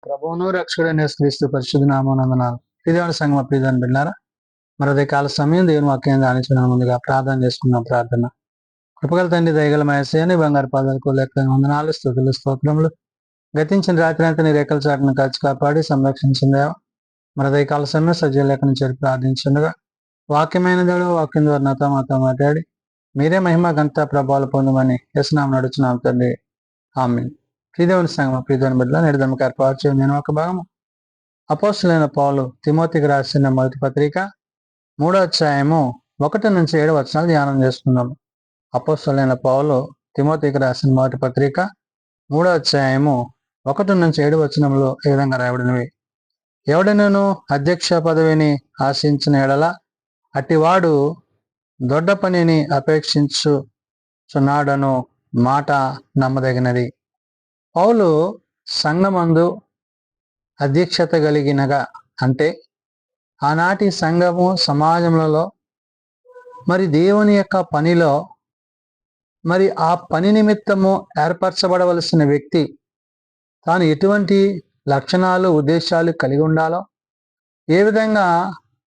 ప్రభువును రక్షకుడైన యేసుక్రీస్తు పరిశుద్ధ నామమునందున ప్రియమైన సంగమ ప్రియదని బిడ్డారా మరొక కాల సమయం దేవుని వాక్యాన్ని ధ్యానించడం ముందుగా ప్రార్థన చేసుకున్నాం. ప్రార్థన కృపగల తండ్రి దయగల మయసేని బంగారు పాదాలకు లెక్క వందనాలు స్తుతులు స్తోత్రములు. గతించిన రాత్రి అంతా నీ రేఖల చాటును కాచి కాపాడి సంరక్షించిందేవా మరొక కాల సమయం సజీవ లేఖను చేరి ప్రార్థించుండగా వాక్యమైన దేవుడు వాక్యం ద్వారా నాతో మాతో మాట్లాడి మీరే మహిమ ఘనత ప్రభావాలు పొందమని యేసునామమున నడుచున్నాం తండ్రి. ఆమేన్. ప్రియదేవుని సంగమ ప్రియదేవుని బిడ్డల నేడుదమ్మకి ఏర్పాటు చేయడం నేను ఒక భాగము. అపోస్తలుడైన పౌలు తిమోతికి రాసిన మొదటి పత్రిక 3వ అధ్యాయము 1-7 వచనాలు ధ్యానం చేసుకుందాము. అపోస్తలుడైన పౌలు తిమోతికి రాసిన మొదటి పత్రిక 3వ అధ్యాయము 1-7 వచనములో ఈ విధంగా రాయబడినవి. ఎవడైనాను అధ్యక్ష పదవిని ఆశించిన ఎడల అట్టివాడు దొడ్డ పనిని అపేక్షించుచున్నాడను మాట నమ్మదగినది. పౌలు సంఘమందు అధ్యక్షత కలిగినగా అంటే ఆనాటి సంఘము సమాజములలో మరి దేవుని యొక్క పనిలో మరి ఆ పని నిమిత్తము ఏర్పరచబడవలసిన వ్యక్తి తాను ఎటువంటి లక్షణాలు ఉద్దేశాలు కలిగి ఉండాలో, ఏ విధంగా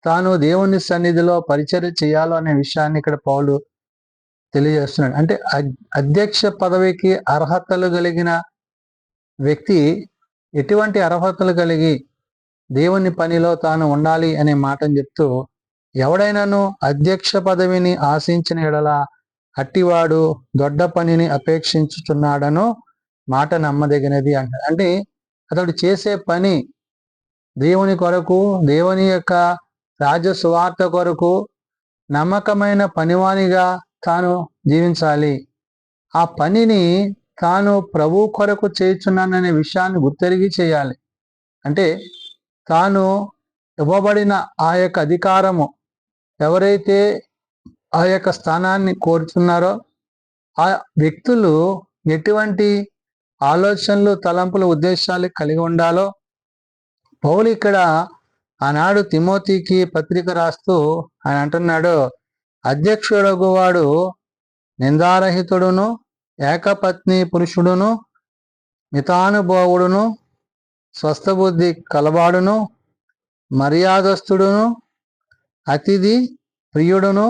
తాను దేవుని సన్నిధిలో పరిచర్య చేయాలో అనే విషయాన్ని ఇక్కడ పౌలు తెలియజేస్తున్నాడు. అంటే అధ్యక్ష పదవికి అర్హతలు కలిగిన వ్యక్తి ఎటువంటి అర్హతలు కలిగి దేవుని పనిలో తాను ఉండాలి అనే మాటను చెప్తూ, ఎవడైనాను అధ్యక్ష పదవిని ఆశించిన ఎడల అట్టివాడు దొడ్డ పనిని అపేక్షించుచున్నాడను మాట నమ్మదగినది అంటారు. అంటే అతడు చేసే పని దేవుని కొరకు, దేవుని యొక్క రాజ్య సువార్త కొరకు నమ్మకమైన పనివానిగా తాను జీవించాలి. ఆ పనిని తాను ప్రభు కొరకు చేయుచున్నాననే విషయాన్ని గుర్తెరిగి చేయాలి. అంటే తాను ఇవ్వబడిన ఆ యొక్క అధికారము, ఎవరైతే ఆ యొక్క స్థానాన్ని కోరుతున్నారో ఆ వ్యక్తులు ఎటువంటి ఆలోచనలు, తలంపులు, ఉద్దేశాలు కలిగి ఉండాలో పౌలు ఇక్కడ ఆనాడు తిమోతికి పత్రిక రాస్తూ ఆయన అంటున్నాడు, అధ్యక్షుడగు వాడు నిందారహితుడును, ఏకపత్ని పురుషుడును, మితానుభావుడును, స్వస్థబుద్ధి కలవాడును, మర్యాదస్తుడును, అతిథి ప్రియుడును,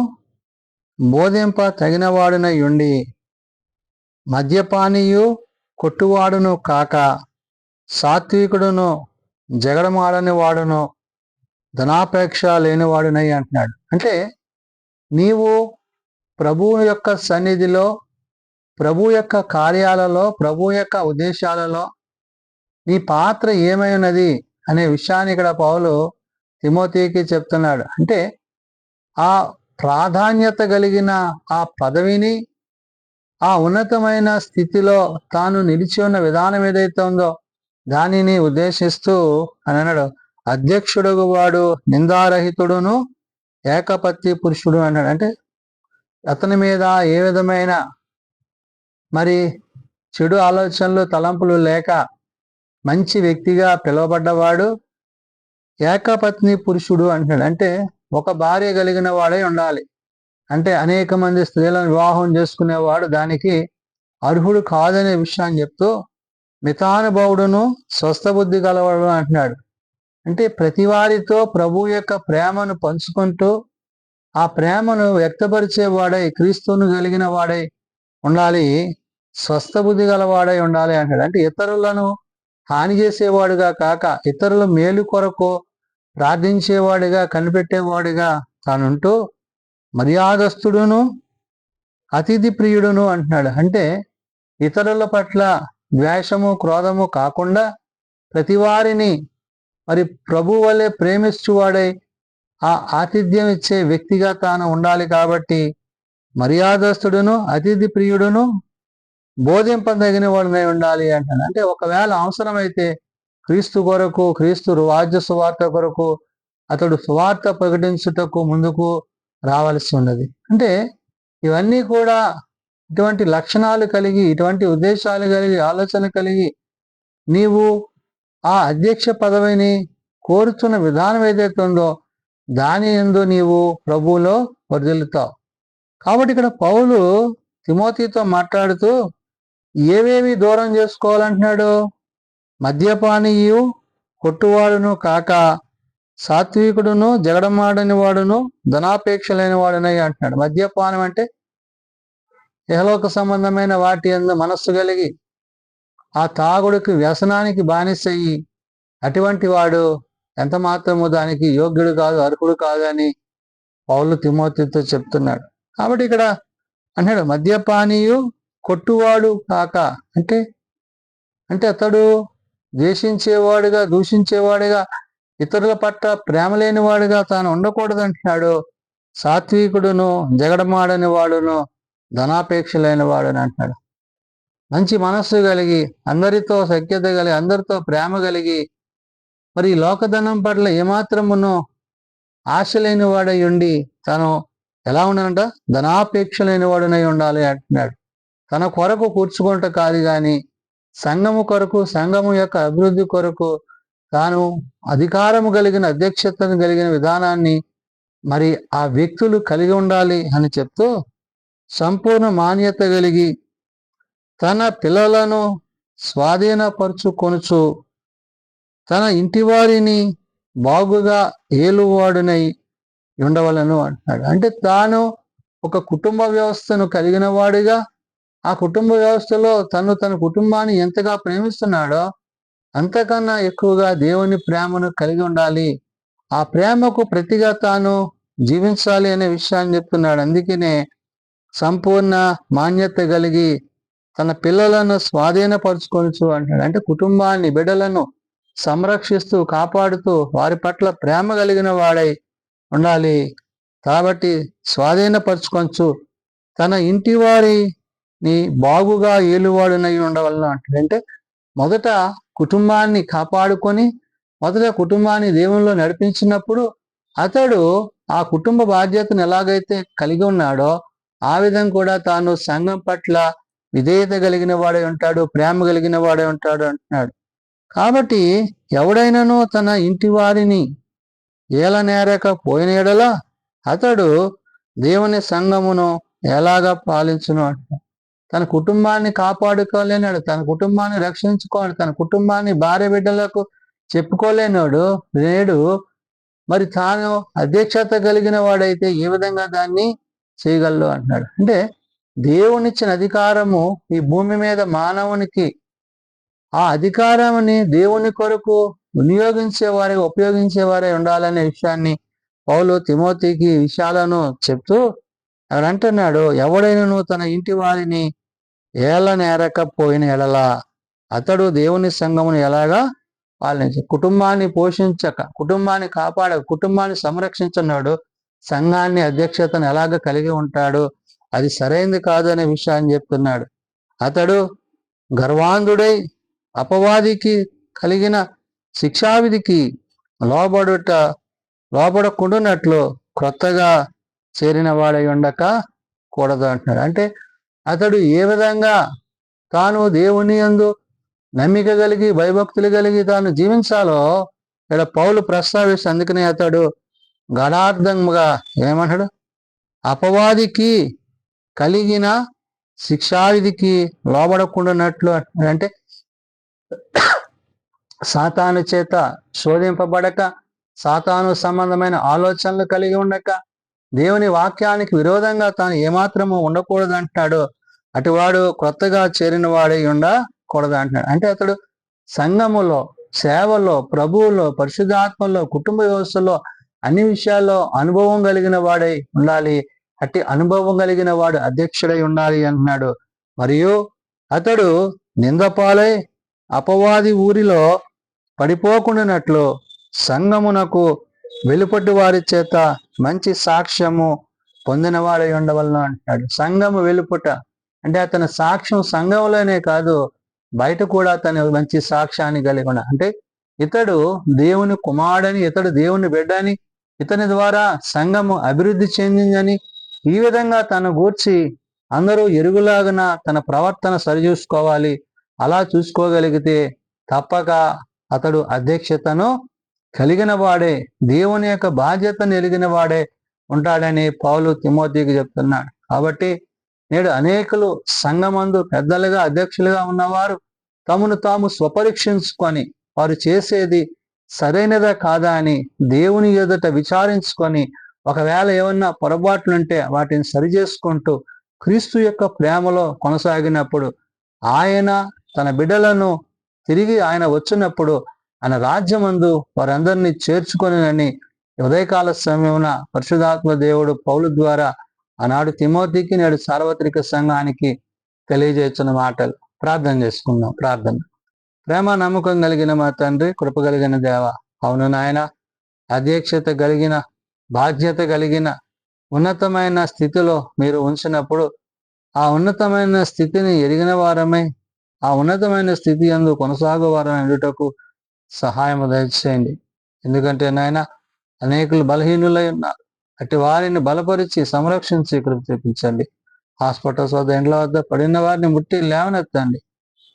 బోధింప తగినవాడునై ఉండి మద్యపానీయు కొట్టువాడును కాక సాత్వికుడును, జగడమాడని వాడును, ధనాపేక్ష లేనివాడునై అంటున్నాడు. అంటే నీవు ప్రభువు యొక్క సన్నిధిలో, ప్రభు యొక్క కార్యాలలో, ప్రభు యొక్క ఉద్దేశాలలో నీ పాత్ర ఏమై ఉన్నది అనే విషయాన్ని ఇక్కడ పౌలు తిమోతికి చెప్తున్నాడు. అంటే ఆ ప్రాధాన్యత కలిగిన ఆ పదవిని, ఆ ఉన్నతమైన స్థితిలో తాను నిలిచి ఉన్న విధానం ఏదైతే ఉందో దానిని ఉద్దేశిస్తూ అని అన్నాడు, అధ్యక్షుడు వాడు నిందారహితుడును, ఏకపత్తి పురుషుడు అన్నాడు. అంటే అతని మీద ఏ విధమైన మరి చెడు ఆలోచనలు, తలంపులు లేక మంచి వ్యక్తిగా పిలువబడ్డవాడు, ఏకపత్ని పురుషుడు అంటున్నాడు. అంటే ఒక భార్య కలిగిన వాడై ఉండాలి. అంటే అనేక మంది స్త్రీలను వివాహం చేసుకునేవాడు దానికి అర్హుడు కాదనే విషయాన్ని చెప్తూ మితానుభావుడును, స్వస్థబుద్ధి గలవాడు అంటున్నాడు. అంటే ప్రతి వారితో ప్రభు యొక్క ప్రేమను పంచుకుంటూ ఆ ప్రేమను వ్యక్తపరిచేవాడై, క్రీస్తును కలిగిన వాడై ఉండాలి, స్వస్థబుద్ధి గలవాడై ఉండాలి అంటాడు. అంటే ఇతరులను హాని చేసేవాడుగా కాక ఇతరుల మేలు కొరకు ప్రార్థించేవాడిగా, కనిపెట్టేవాడిగా తానుంటూ మర్యాదస్తుడును, అతిథి ప్రియుడును అంటున్నాడు. అంటే ఇతరుల పట్ల ద్వేషము, క్రోధము కాకుండా ప్రతి వారిని మరి ప్రభు వల్లే ప్రేమించువాడై ఆ ఆతిథ్యం ఇచ్చే వ్యక్తిగా తాను ఉండాలి. కాబట్టి మర్యాదస్తుడును, అతిథి ప్రియుడును, బోధింపదగిన వాడునై ఉండాలి అంటాడు. అంటే ఒకవేళ అవసరమైతే క్రీస్తు కొరకు, క్రీస్తు రాజ్య సువార్త కొరకు అతడు సువార్త ప్రకటించుటకు ముందుకు రావాల్సి ఉన్నది. అంటే ఇవన్నీ కూడా ఇటువంటి లక్షణాలు కలిగి, ఇటువంటి ఉద్దేశాలు కలిగి, ఆలోచన కలిగి నీవు ఆ అధ్యక్ష పదవిని కోరుతున్న విధానం ఏదైతే ఉందో దాని యందు నీవు ప్రభువులో వర్ధిల్లుతావు. కాబట్టి ఇక్కడ పౌలు తిమోతితో మాట్లాడుతూ ఏవేవి దూరం చేసుకోవాలంటున్నాడు? మద్యపానీయు కొట్టువాడును కాక సాత్వికుడును జగడమాడని వాడును ధనాపేక్ష లేని వాడునై అంటున్నాడు. మద్యపానం అంటే ఇహలోక సంబంధమైన వాటి యందు మనస్సు కలిగి ఆ తాగుడికి వ్యసనానికి బానిసయ్యి అటువంటి వాడు ఎంత మాత్రము దానికి యోగ్యుడు కాదు, అర్హుడు కాదు అని పౌలు తిమోతితో చెప్తున్నాడు. కాబట్టి ఇక్కడ అన్నాడు మద్యపానీయు కొట్టువాడు కాక అంటే అంటే అతడు ద్వేషించేవాడుగా దూషించేవాడుగా ఇతరుల పట్ల ప్రేమ లేనివాడుగా తాను ఉండకూడదు అంటున్నాడు. సాత్వికుడును జగడమాడని వాడును ధనాపేక్ష లేని వాడుని అంటున్నాడు. మంచి మనస్సు కలిగి అందరితో సఖ్యత కలిగి అందరితో ప్రేమ కలిగి మరి లోకధనం పట్ల ఏమాత్రమును ఆశ లేని వాడై ఉండి తను ఎలా ఉన్నాడంట ధనాపేక్ష లేని వాడునై ఉండాలి అంటున్నాడు. తన కొరకు కూర్చుకుంట కాదు కానీ సంఘము కొరకు సంఘము యొక్క అభివృద్ధి కొరకు తాను అధికారము కలిగిన అధ్యక్షతను కలిగిన విధానాన్ని మరి ఆ వ్యక్తులు కలిగి ఉండాలి అని చెప్తూ సంపూర్ణ మాన్యత కలిగి తన పిల్లలను స్వాధీనపరుచుకొనుచు తన ఇంటి వారిని బాగుగా ఏలువాడునై ఉండవలను అంటున్నాడు. అంటే తాను ఒక కుటుంబ వ్యవస్థను కలిగిన వాడిగా ఆ కుటుంబ వ్యవస్థలో తన కుటుంబాన్ని ఎంతగా ప్రేమిస్తున్నాడో అంతకన్నా ఎక్కువగా దేవుని ప్రేమను కలిగి ఉండాలి. ఆ ప్రేమకు ప్రతిగా తాను జీవించాలి అనే విషయాన్ని చెప్తున్నాడు. అందుకనే సంపూర్ణ మాన్యత కలిగి తన పిల్లలను స్వాధీనపరుచుకొనుచు అంటాడు. అంటే కుటుంబాన్ని బిడ్డలను సంరక్షిస్తూ కాపాడుతూ వారి పట్ల ప్రేమ కలిగిన వాడై ఉండాలి. కాబట్టి స్వాధీనపరుచుకొనచ్చు తన ఇంటి వారిని బాగుగా ఏలువాడునై ఉండవలన అంటాడు. అంటే మొదట కుటుంబాన్ని కాపాడుకొని మొదట కుటుంబాన్ని దేవునిలో నడిపించినప్పుడు అతడు ఆ కుటుంబ బాధ్యతను ఎలాగైతే కలిగి ఉన్నాడో ఆ విధంగా కూడా తాను సంఘం పట్ల విధేయత కలిగిన వాడై ఉంటాడు, ప్రేమ కలిగిన వాడై ఉంటాడు అంటున్నాడు. కాబట్టి ఎవడైనాను తన ఇంటి వారిని ఏలనేరక పోయిన ఎడల అతడు దేవుని సంఘమును ఎలాగా పాలించును అంటున్నాడు. తన కుటుంబాన్ని కాపాడుకోలేనాడు, తన కుటుంబాన్ని రక్షించుకోవాలి, తన కుటుంబాన్ని భార్య బిడ్డలకు చెప్పుకోలేనాడు నేడు మరి తాను అధ్యక్షత కలిగిన వాడైతే ఏ విధంగా దాన్ని చేయగలడు అంటున్నాడు. అంటే దేవునిచ్చిన అధికారము ఈ భూమి మీద మానవునికి ఆ అధికారాన్ని దేవుని కొరకు వినియోగించేవారే ఉపయోగించేవారే ఉండాలనే విషయాన్ని పౌలు తిమోతికి విషయాలను చెప్తూ అక్కడ అంటున్నాడు. ఎవడైనను తన ఇంటి వారిని ఏలనేరకపోయిన ఎడల అతడు దేవుని సంఘమును ఎలాగా పాలించ కుటుంబాన్ని పోషించక కుటుంబాన్ని కాపాడక కుటుంబాన్ని సంరక్షించున్నాడు సంఘాన్ని అధ్యక్షతను ఎలాగ కలిగి ఉంటాడు, అది సరైనది కాదు అనే విషయాన్ని చెప్తున్నాడు. అతడు గర్వాంధుడై అపవాదికి కలిగిన శిక్షావిధికి లోబడకుండానట్లు క్రొత్తగా చేరిన వాడై ఉండక కూడదు అంటున్నాడు. అంటే అతడు ఏ విధంగా తాను దేవుని యందు నమ్మిక కలిగి భయభక్తులు కలిగి తాను జీవించాలో ఇక్కడ పౌలు ప్రస్తావిస్తే అందుకనే అతడు గడార్థంగా ఏమంటాడు అపవాదికి కలిగిన శిక్షావిధికి లోబడకుండానట్లు అంటే సాతాను చేత శోధింపబడక సాతాను సంబంధమైన ఆలోచనలు కలిగి ఉండక దేవుని వాక్యానికి విరోధంగా తాను ఏమాత్రము ఉండకూడదు అంటున్నాడు. అటువాడు కొత్తగా చేరిన వాడై ఉండకూడదు అంటున్నాడు. అంటే అతడు సంఘములో సేవలో ప్రభువులో పరిశుద్ధాత్మలో కుటుంబ వ్యవస్థలో అన్ని విషయాల్లో అనుభవం కలిగిన వాడై ఉండాలి. అట్టి అనుభవం కలిగిన వాడు అధ్యక్షుడై ఉండాలి అంటున్నాడు. మరియు అతడు నిందపాలై అపవాది ఊరిలో పడిపోకుండానట్లు సంఘమునకు వెలుపటి వారి చేత మంచి సాక్ష్యము పొందినవాడై ఉండవలన అంటున్నాడు. సంఘము వెలుపట అంటే అతని సాక్ష్యం సంఘంలోనే కాదు బయట కూడా తన మంచి సాక్ష్యాన్ని కలిగి ఉన్న అంటే ఇతడు దేవుని కుమారుడని ఇతడు దేవుని బిడ్డని ఇతని ద్వారా సంఘము అభివృద్ధి చెందిందని ఈ విధంగా తన గూర్చి అందరూ ఎరుగులాగున తన ప్రవర్తన సరిచూసుకోవాలి. అలా చూసుకోగలిగితే తప్పక అతడు అధ్యక్షతను కలిగిన వాడే దేవుని యొక్క బాధ్యతను ఎరిగిన వాడే ఉంటాడని పౌలు తిమోతికి చెప్తున్నాడు. కాబట్టి నేడు అనేకులు సంఘమందు పెద్దలుగా అధ్యక్షులుగా ఉన్నవారు తమను తాము స్వపరీక్షించుకొని వారు చేసేది సరైనదా కాదా అని దేవుని ఎదుట విచారించుకొని ఒకవేళ ఏమన్నా పొరపాట్లుంటే వాటిని సరిచేసుకుంటూ క్రీస్తు యొక్క ప్రేమలో కొనసాగినప్పుడు ఆయన తన బిడ్డలను తిరిగి ఆయన వచ్చినప్పుడు ఆయన రాజ్యమందు వారందరినీ చేర్చుకొనినని ఉదయకాల సమయమున పరిశుధాత్మ దేవుడు పౌలు ద్వారా ఆనాడు తిమోతికి నేడు సార్వత్రిక సంఘానికి తెలియజేస్తున్న మాటలు. ప్రార్థన చేసుకుందాం. ప్రార్థన. ప్రేమ నమ్మకం కలిగిన మా తండ్రి, కృప కలిగిన దేవ, అవును నాయన, అధ్యక్షత కలిగిన బాధ్యత కలిగిన ఉన్నతమైన స్థితిలో మీరు ఉంచినప్పుడు ఆ ఉన్నతమైన స్థితిని ఎరిగిన వారమై ఆ ఉన్నతమైన స్థితి యందు కొనసాగు వారని ఎదుటకు సహాయము దయచేయండి. ఎందుకంటే నాయన అనేకులు బలహీనులై ఉన్నారు. అటు వారిని బలపరిచి సంరక్షించి కృప చూపించండి. హాస్పిటల్స్ వద్ద ఇండ్ల వద్ద పడిన వారిని ముట్టి లేవనెత్తండి.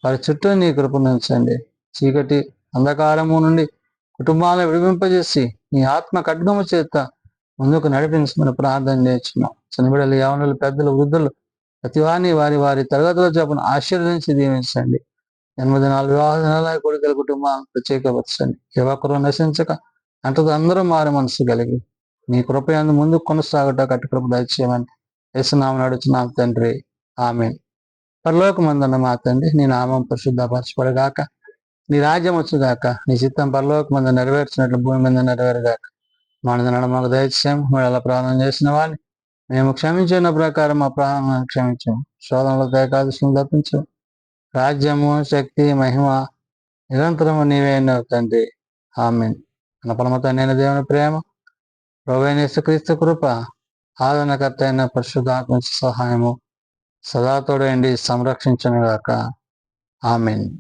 వారి చుట్టూ నీ కృపనుంచండి. చీకటి అంధకారము నుండి కుటుంబాలను విడిపింపజేసి నీ ఆత్మ ఖడ్గము చేత ముందుకు నడిపించమని ప్రార్థన చేస్తున్నాం. చిన్నబిడ్డలు, యవనులు, పెద్దలు, వృద్ధులు ప్రతి వారిని వారి వారి తరగతుల చొప్పున ఆశీర్వదించి దీవించండి. జన్మదినాలు, వివాహ దినాల కొడుకుల కుటుంబాలను ప్రత్యేకపరచండి. ఏ ఒక్కరూ నశించక అంటూ అందరూ మారు మనసు కలిగి నీ కృపయందు ముందుకు కొనసాగట కట్టి కృప దయచేయమని యేసునామమున అడుగుచున్నాం తండ్రి. ఆమేన్. పరలోకమందున్న మా తండ్రి, నీ నామం పరిశుద్ధపరచబడుగాక, నీ రాజ్యం వచ్చుగాక, నీ చిత్తం పరలోకమందు నెరవేర్చినట్లు భూమి మీద నెరవేరుగాక. మానదన మాకు దయచేయం. మేము అలా ప్రార్థన చేసిన వారిని మేము క్షమించిన ప్రకారం మా ప్రాణాలను క్షమించాము. శోధనలో దయకాదృష్టిని తప్పించు. రాజ్యము, శక్తి, మహిమ నిరంతరము నీవే తండ్రి. ఆమేన్. మన పరమ తండ్రి అయిన దేవుని ప్రేమ, ప్రభువైన యేసుక్రీస్తు కృప, ఆదరణకర్త అయిన పరిశుద్ధాత్మ సహాయము సదా తోడైండి సంరక్షించునుగాక. ఆమేన్.